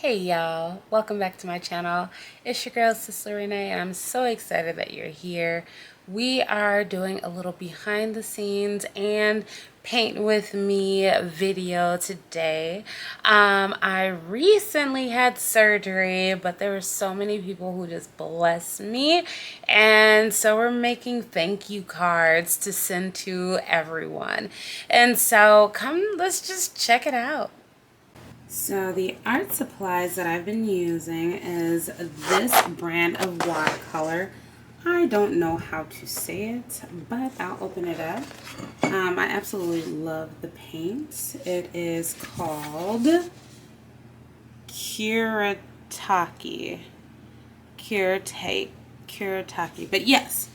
Hey y'all, welcome back to my channel. It's your girl Sister Renee and I'm so excited that you're here. We are doing a little behind the scenes and paint with me video today. I recently had surgery, but there were so many people who just blessed me, and so we're making thank you cards to send to everyone. And so come, let's just check it out. So the art supplies that I've been using is this brand of watercolor. I don't know how to say it, but I'll open it up. I absolutely love the paint. It is called Kuretake. Kuretake. But yes.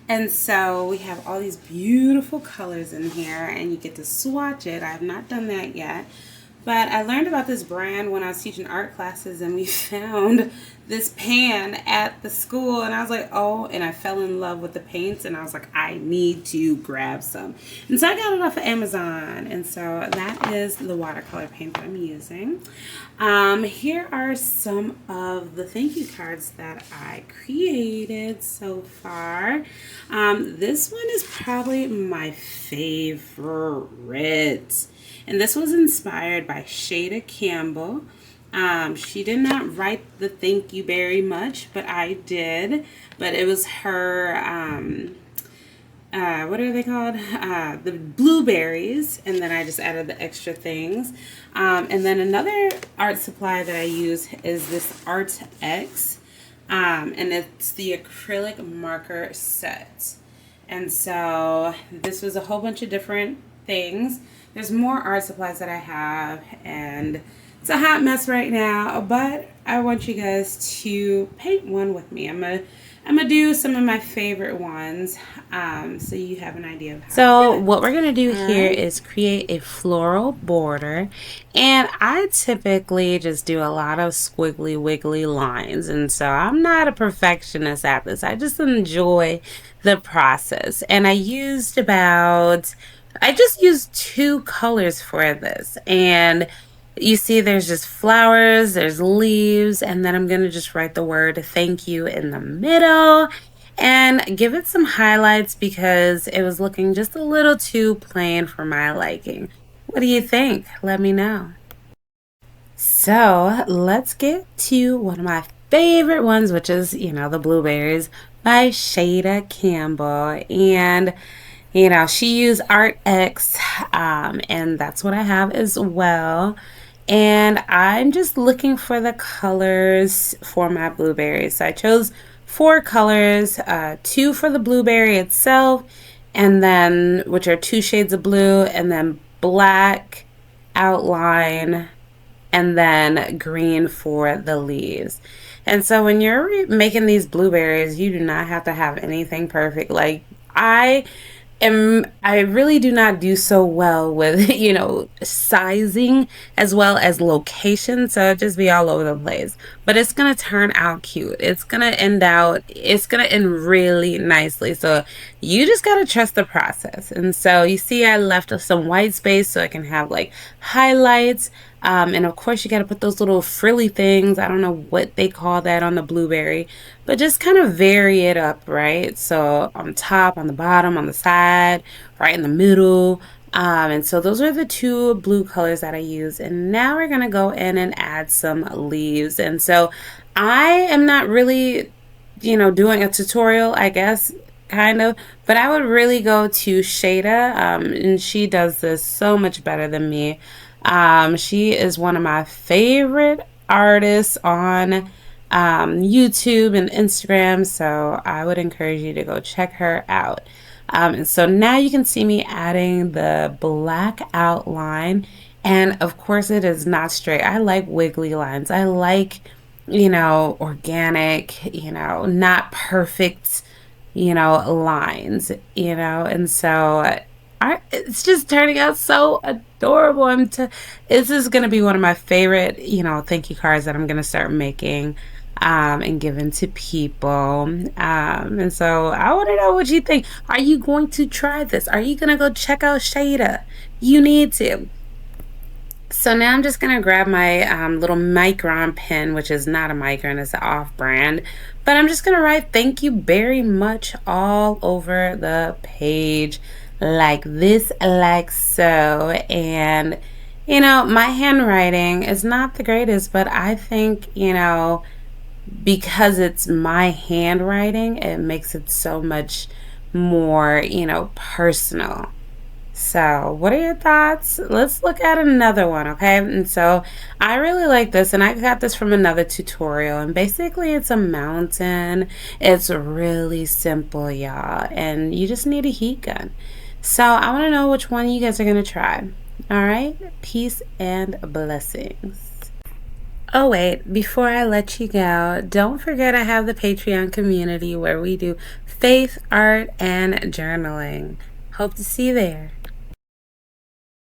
And so we have all these beautiful colors in here and you get to swatch it. I have not done that yet. But I learned about this brand when I was teaching art classes, and we found this pan at the school, and I was like, oh, and I fell in love with the paints, and I was like, I need to grab some. And so I got it off of Amazon, and so that is the watercolor paint that I'm using. Here are some of the thank you cards that I created so far. This one is probably my favorite. And this was inspired by Shayda Campbell. She did not write the thank you very much, but I did. But it was her, what are they called? The blueberries. And then I just added the extra things. And then another art supply that I use is this Art X. And it's the acrylic marker set. And so this was a whole bunch of different things. There's more art supplies that I have, and it's a hot mess right now, but I want you guys to paint one with me. I'm gonna do some of my favorite ones, so you have an idea of how. So what we're gonna do here is create a floral border, and I typically just do a lot of squiggly wiggly lines, and so I'm not a perfectionist at this. I just enjoy the process, and I just used two colors for this, and you see there's just flowers, there's leaves, and then I'm going to just write the word thank you in the middle and give it some highlights because it was looking just a little too plain for my liking. What do you think? Let me know. So let's get to one of my favorite ones, which is, the blueberries by Shayda Campbell. And she used Art X, and that's what I have as well. And I'm just looking for the colors for my blueberries. So I chose 4 colors, 2 for the blueberry itself, and then, which are 2 shades of blue, and then black outline, and then green for the leaves. And so when you're making these blueberries, you do not have to have anything perfect. Like I really do not do so well with, sizing as well as location. So it just be all over the place. But it's going to turn out cute. It's going to end really nicely. So you just got to trust the process. And so you see I left some white space so I can have like highlights. And of course you got to put those little frilly things. I don't know what they call that on the blueberry, but just kind of vary it up, right? So on top, on the bottom, on the side, right in the middle. And so those are the 2 blue colors that I use. And now we're going to go in and add some leaves. And so I am not really, doing a tutorial, I guess, kind of, but I would really go to Shayda, and she does this so much better than me. She is one of my favorite artists on YouTube and Instagram, so I would encourage you to go check her out. And so now you can see me adding the black outline, and of course it is not straight. I like wiggly lines. I like, organic, not perfect, lines, and so it's just turning out so adorable. This is going to be one of my favorite, thank you cards that I'm going to start making and giving to people. And so I want to know what you think. Are you going to try this? Are you going to go check out Shayda? You need to. So now I'm just going to grab my little micron pen, which is not a micron, it's an off brand. But I'm just going to write thank you very much all over the page, like this, like so. And, my handwriting is not the greatest, but I think, because it's my handwriting, it makes it so much more, personal. So, what are your thoughts? Let's look at another one, okay? And so, I really like this, and I got this from another tutorial. And basically, it's a mountain. It's really simple, y'all. And you just need a heat gun. So, I want to know which one you guys are going to try. All right? Peace and blessings. Oh, wait, before I let you go, don't forget I have the Patreon community where we do faith, art, and journaling. Hope to see you there.